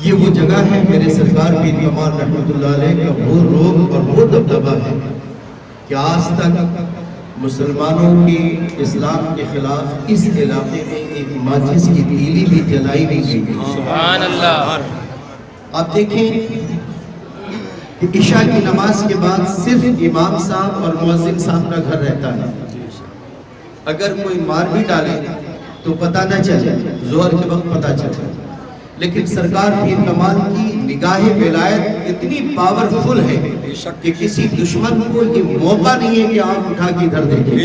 یہ وہ جگہ ہے میرے سرکار پیر کمال رحمۃ اللہ علیہ کا وہ روب اور وہ دبدبہ ہے کہ آج تک مسلمانوں کی اسلام کے خلاف اس علاقے میں ایک ماچس کی تیلی بھی جلائی نہیں گئی۔ سبحان اللہ۔ آپ دیکھیں کہ عشاء کی نماز کے بعد صرف امام صاحب اور مؤذن صاحب کا گھر رہتا ہے۔ اگر کوئی مار بھی ڈالے تو پتہ نہ چلے، ظہر کے وقت پتہ چلے، لیکن سرکار پیر کمال کی نگاہ ولایت اتنی پاورفل ہے کہ کسی دشمن کو یہ موقع نہیں ہے کہ آپ اٹھا کے ادھر دیکھیں۔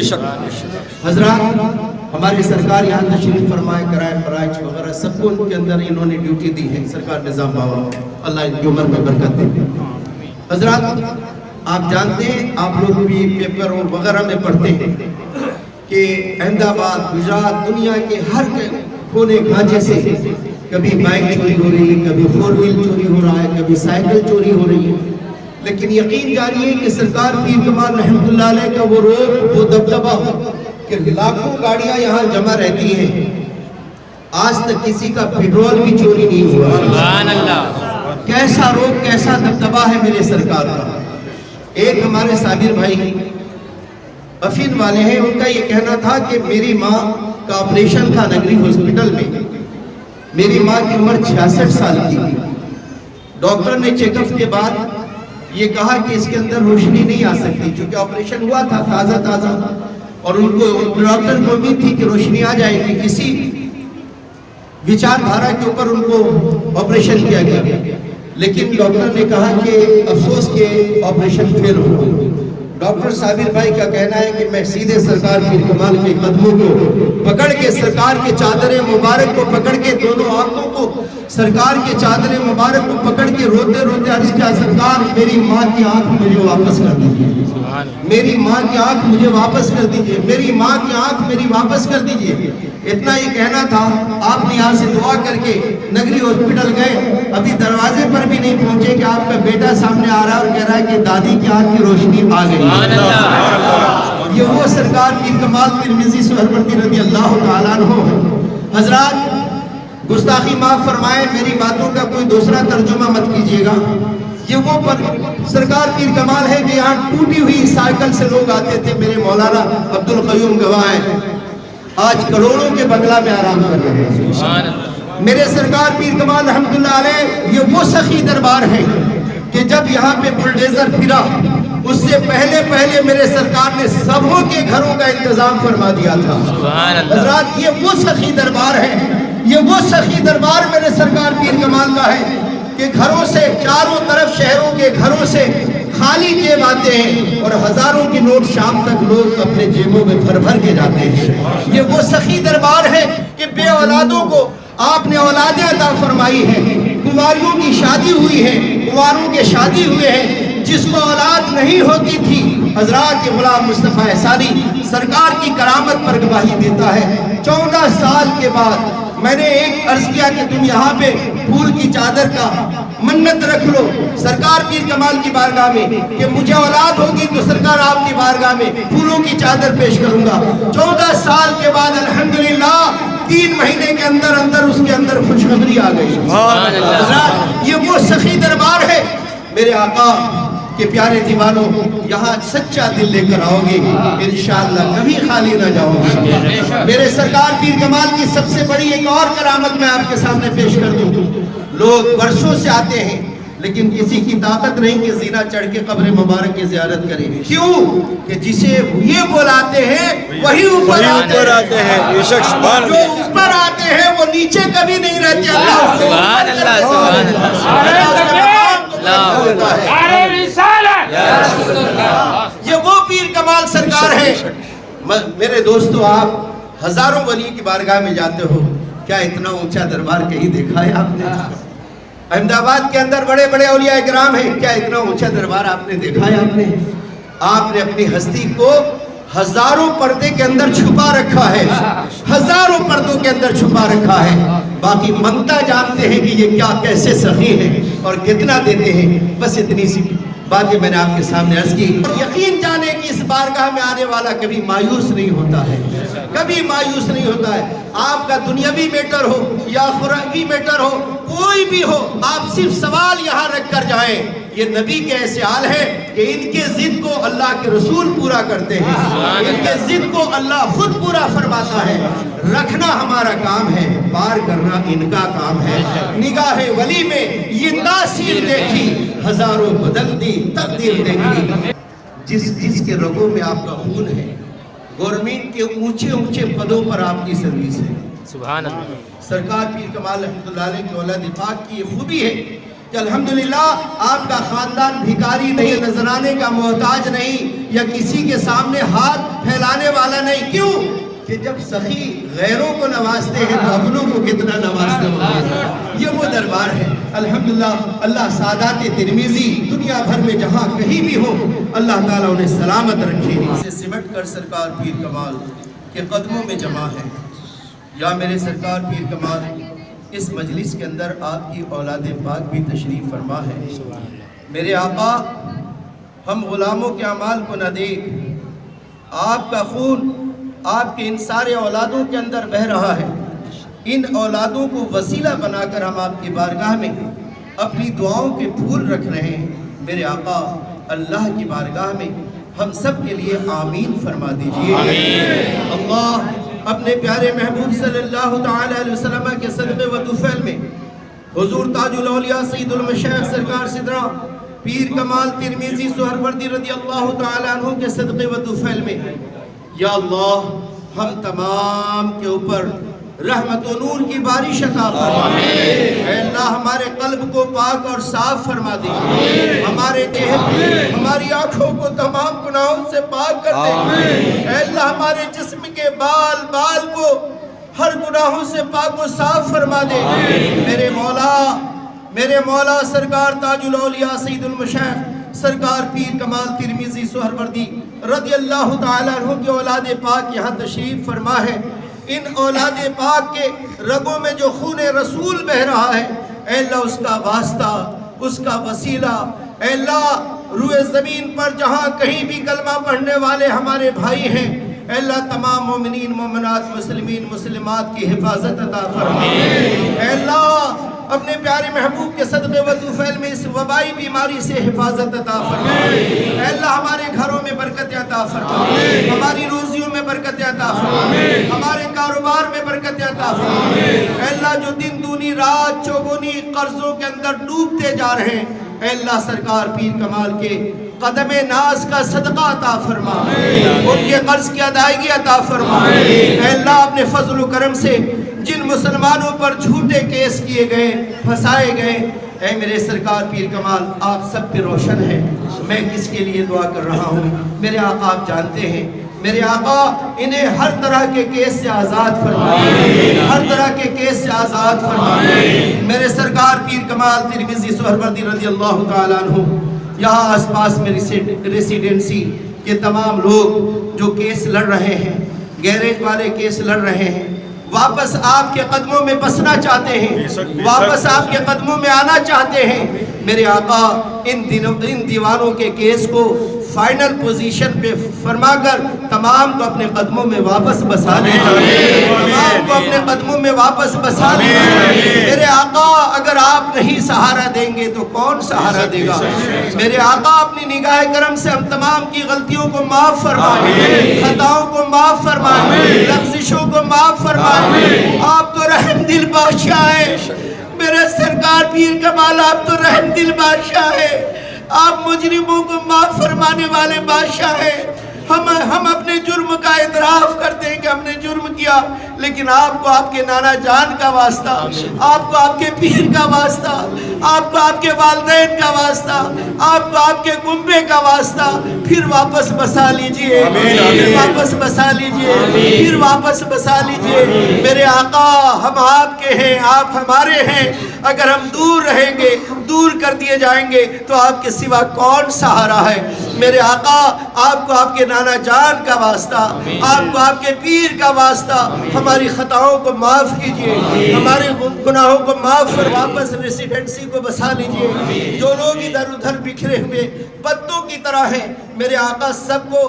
حضرات، ہمارے سرکار یہاں تشریف فرمائے، کرائے فرائض وغیرہ سب کو ان کے اندر انہوں نے ڈیوٹی دی ہے۔ سرکار نظام بابا اللہ ان کی عمر میں برکت دے۔ حضرات، آپ جانتے ہیں، آپ لوگ بھی پیپر وغیرہ میں پڑھتے ہیں کہ احمد آباد، گجرات، دنیا کے ہر کونے کھانچے سے کبھی بائک چوری ہو رہی ہے، کبھی فور ویل چوری ہو رہا ہے، کبھی سائیکل چوری ہو رہی ہے، لیکن یقین جانیے کہ سرکار پیر کمال رحمۃ اللہ علیہ کا وہ روب، وہ دبدبہ کہ لاکھوں گاڑیاں یہاں جمع رہتی ہیں، آج تک کسی کا پیٹرول بھی چوری نہیں ہوا۔ سبحان اللہ۔ کیسا روب، کیسا دبدبہ ہے میرے سرکار کا۔ ایک ہمارے صابر بھائی افین والے ہیں، ان کا یہ کہنا تھا کہ میری ماں کا آپریشن تھا نگری ہاسپٹل میں، میری ماں کی عمر 66 سال کی تھی۔ ڈاکٹر نے چیک اپ کے بعد یہ کہا کہ اس کے اندر روشنی نہیں آ سکتی، چونکہ آپریشن ہوا تھا تازہ اور ان کو ڈاکٹر کو امید تھی کہ روشنی آ جائے گی۔ کسی وچار دھارا کے اوپر ان کو آپریشن کیا گیا، لیکن ڈاکٹر نے کہا کہ افسوس کہ آپریشن فیل ہو گئی۔ ڈاکٹر صابر بھائی کا کہنا ہے کہ میں سیدھے سرکار پیر کمال کے قدموں کو پکڑ کے، سرکار کے چادر مبارک کو پکڑ کے، دونوں آنکھوں کو سرکار کے چادر مبارک کو پکڑ کے روتے روتے عرض کیا، سرکار میری ماں کی آنکھ مجھے واپس کر دیجیے، میری ماں کی آنکھ مجھے واپس کر دیجیے، میری ماں کی آنکھ میری واپس کر دیجیے۔ اتنا ہی کہنا تھا، آپ نے یہاں سے دعا کر کے نگری ہاسپٹل گئے، ابھی دروازے پر بھی نہیں پہنچے کہ آپ کا بیٹا سامنے آ رہا ہے اور کہہ رہا ہے کہ دادی کی آنکھ کی روشنی آ گئی۔ یہ وہ سرکار پیر کمال ترمذی سہروردی رضی اللہ تعالیٰ عنہ ہے۔ حضرات، گستاخی معاف فرمائے، میری باتوں کا کوئی دوسرا ترجمہ مت کیجیے گا۔ یہ وہ سرکار پیر کمال ہے کہ یہاں ٹوٹی ہوئی سائیکل سے لوگ آتے تھے۔ میرے مولانا عبدالقیوم گواہ ہیں، آج کروڑوں کے بنگلہ میں آرام کر رہے ہیں۔ میرے سرکار پیر کمال رحمۃ اللہ علیہ یہ وہ سخی دربار ہے کہ جب یہاں پہ بلڈیزر پھرا، اس سے پہلے میرے سرکار نے سبوں کے گھروں کا انتظام فرما دیا تھا۔ حضرات، یہ وہ سخی دربار ہے، یہ وہ سخی دربار میرے سرکار پیر کمال کا ہے کہ گھروں سے چاروں طرف شہروں کے گھروں سے خالی جیب آتے ہیں اور ہزاروں کی نوٹ شام تک لوگ اپنے جیبوں میں بھر بھر کے جاتے ہیں۔ یہ وہ سخی دربار ہے کہ بے اولادوں کو آپ نے اولادیں عطا فرمائی ہیں، کنواریوں کی شادی ہوئی ہے، کنواروں کے شادی ہوئے ہیں، جس کو اولاد نہیں ہوتی تھی۔ حضرات، یہ غلام مصطفیٰ احسانی سرکار کی کرامت پر گواہی دیتا ہے۔ 14 سال کے بعد میں نے ایک عرض کیا کہ تم یہاں پہ پھول کی چادر کا منت رکھ لو سرکار پیر کمال کی بارگاہ میں کہ مجھے اولاد ہوگی تو سرکار آپ کی بارگاہ میں پھولوں کی چادر پیش کروں گا۔ 14 سال کے بعد الحمدللہ 3 مہینے کے اندر اس کے اندر خوشخبری آ گئی۔ حضرات، یہ وہ سخی دربار ہے۔ میرے آقا کے پیارے دیوانوں، یہاں سچا دل لے کر آؤ گے انشاءاللہ کبھی خالی نہ جاؤ گے۔ میرے سرکار پیر کمال کی سب سے بڑی ایک اور کرامت میں آپ کے سامنے پیش کر دوں۔ لوگ برسوں سے آتے ہیں لیکن کسی کی طاقت نہیں کہ زینہ چڑھ کے قبر مبارک کی زیارت کریں۔ کیوں؟ کہ جسے یہ بلاتے ہیں وہی اوپر آتے ہیں۔ جو اوپر آتے ہیں وہ نیچے کبھی نہیں رہتے۔ سبحان اللہ، یہ وہ پیر کمال سرکار ہے۔ میرے دوستو، آپ ہزاروں ولی کی بارگاہ میں جاتے ہو، کیا اتنا اونچا دربار کہیں دیکھا ہے آپ نے؟ احمد آباد کے اندر بڑے بڑے اولیاء کرام ہیں، کیا اتنا اونچا دربار آپ نے دیکھا ہے؟ آپ نے اپنی ہستی کو ہزاروں پردے کے اندر چھپا رکھا ہے، ہزاروں پردوں کے اندر چھپا رکھا ہے۔ باقی منگتا جانتے ہیں کہ یہ کیا کیسے سخی ہیں اور کتنا دیتے ہیں۔ بس اتنی سی باتیں میں نے آپ کے سامنے عرض کی۔ یقین جانے کہ اس بارگاہ میں آنے والا کبھی مایوس نہیں ہوتا ہے۔ کبھی مایوس نہیں ہوتا ہے. آپ کا دنیاوی میٹر ہو یا اخروی میٹر ہو، کوئی بھی ہو، آپ صرف سوال یہاں رکھ کر جائیں. یہ نبی کے ایسے حال ہے کہ ان کے ضد کو اللہ کے رسول پورا کرتے ہیں، ان کے ضد کو اللہ خود پورا فرماتا ہے. رکھنا ہمارا کام ہے، پار کرنا ان کا کام ہے. نگاہ ولی میں یہ تاثیر دیکھی، ہزاروں بدل دی تقدیر دیکھی. جس کے رگوں میں آپ کا خون ہے، گورنمنٹ کے اونچے اونچے پدوں پر آپ کی سروس ہے. سبحان اللہ. سرکار پیر کمال رحمۃ اللہ علیہ کی اولاد پاک کی یہ خوبی ہے کہ الحمدللہ آپ کا خاندان بھکاری نہیں، نذرانے کا محتاج نہیں، یا کسی کے سامنے ہاتھ پھیلانے والا نہیں. کیوں کہ جب سخی غیروں کو نوازتے ہیں تو اپنوں کو کتنا نوازتے ہیں. یہ وہ دربار ہے الحمدللہ. اللہ سادات ترمذی دنیا بھر میں جہاں کہیں بھی ہو، اللہ تعالیٰ انہیں سلامت رکھے. اسے سمٹ کر سرکار پیر کمال کے قدموں میں جمع ہے. یا میرے سرکار پیر کمال، اس مجلس کے اندر آپ کی اولاد پاک بھی تشریف فرما ہے. میرے آقا، ہم غلاموں کے اعمال کو نہ دیکھ، آپ کا خون آپ کے ان سارے اولادوں کے اندر بہہ رہا ہے. ان اولادوں کو وسیلہ بنا کر ہم آپ کی بارگاہ میں اپنی دعاؤں کے پھول رکھ رہے ہیں. میرے آقا، اللہ کی بارگاہ میں ہم سب کے لیے آمین فرما دیجئے. اللہ اپنے پیارے محبوب صلی اللہ تعالی علیہ وسلم کے صدقے و طفیل میں حضور تاج الاولیاء سید المشایخ سرکار سدرہ پیر کمال ترمذی سہروردی رضی اللہ تعالی عنہ کے صدقے و طفیل میں، یا اللہ ہم تمام کے اوپر رحمت و نور کی بارش عطا فرما. اے اللہ ہمارے قلب کو پاک اور صاف فرما دے، ہمارے چہرے ہماری آنکھوں کو تمام گناہوں سے پاک کر دے. اے اللہ ہمارے جسم کے بال کو ہر گناہوں سے پاک و صاف فرما دے. میرے مولا سرکار تاج الاولیاء سید المشایخ سرکار پیر کمال ترمذی سہروردی رضی اللہ تعالی عنہ کی اولاد پاک یہاں تشریف فرما ہے. ان اولاد پاک کے رگوں میں جو خون رسول بہ رہا ہے، اے اللہ اس کا واسطہ، اس کا وسیلہ، اے اللہ روئے زمین پر جہاں کہیں بھی کلمہ پڑھنے والے ہمارے بھائی ہیں، اے اللہ تمام مومنین مومنات مسلمین مسلمات کی حفاظت عطا فرما. اے اللہ اپنے پیارے محبوب کے صدقے و طفیل میں اس وبائی بیماری سے حفاظت عطا فرما. اے اللہ ہمارے گھروں میں برکت عطا فرما، ہماری روزیوں میں برکت عطا فرما، ہمارے کاروبار میں برکت عطا فرما. اے اللہ جو دن دونی رات چوگونی قرضوں کے اندر ڈوبتے جا رہے ہیں، اے اللہ سرکار پیر کمال کے قدم ناز کا صدقہ عطا فرما، ان کے قرض کی ادائیگی عطا فرما. اے اللہ اپنے فضل و کرم سے جن مسلمانوں پر جھوٹے کیس کیے گئے، پھنسائے گئے، اے میرے سرکار پیر کمال آپ سب پہ روشن ہے. میں کس کے لیے دعا کر رہا ہوں میرے آقا آپ جانتے ہیں. میرے آقا انہیں ہر طرح کے کیس سے آزاد فرمائے، ہر طرح کے کیس سے آزاد فرمائے. میرے سرکار پیر کمال ترمذی سہروردی رضی اللہ تعالیٰ عنہ یہاں آس پاس میں ریسیڈنسی کے تمام لوگ جو کیس لڑ رہے ہیں، گیریج والے کیس لڑ رہے ہیں، واپس آپ کے قدموں میں بسنا چاہتے ہیں، واپس آپ کے قدموں میں آنا چاہتے ہیں. میرے آقا ان دیوانوں کے کیس کو فائنل پوزیشن پہ فرما کر تمام کو اپنے قدموں میں واپس بسا لیں، تمام کو اپنے قدموں میں واپس بسا لیں. میرے آقا اگر آپ نہیں سہارا دیں گے تو کون سہارا دے گا؟ میرے آقا اپنی نگاہ کرم سے ہم تمام کی غلطیوں کو معاف فرمائیں، خطاؤں کو معاف فرمائیں، لغزشوں کو معاف فرمائیں. آپ تو رحم دل بادشاہ ہیں میرے سرکار پیر کمال، آپ تو رحم دل بادشاہ ہیں، آپ مجرموں کو معاف فرمانے والے بادشاہ ہیں. ہم اپنے جرم کا اعتراف کرتے ہیں کہ ہم نے جرم کیا، لیکن آپ کو آپ کے نانا جان کا واسطہ، آپ کو آپ کے پیر کا واسطہ، آپ کو آپ کے والدین کا واسطہ، آپ کو آپ کے کنبے کا واسطہ پھر واپس بسا لیجئے، پھر واپس بسا لیجئے، پھر واپس بسا لیجئے. میرے آقا ہم آپ کے ہیں، آپ ہمارے ہیں. اگر ہم دور رہیں گے، دور کر دیے جائیں گے تو آپ کے سوا کون سہارا ہے؟ میرے آقا آپ کو آپ کے نانا جان کا واسطہ، آپ کو آپ کے پیر کا واسطہ ہماری خطاؤں کو معاف کیجئے، ہمارے گناہوں کو معاف کر واپس ریسیڈنسی کو بسا لیجئے. جو لوگ ادھر ادھر بکھرے ہوئے پتوں کی طرح ہیں، میرے آقا سب کو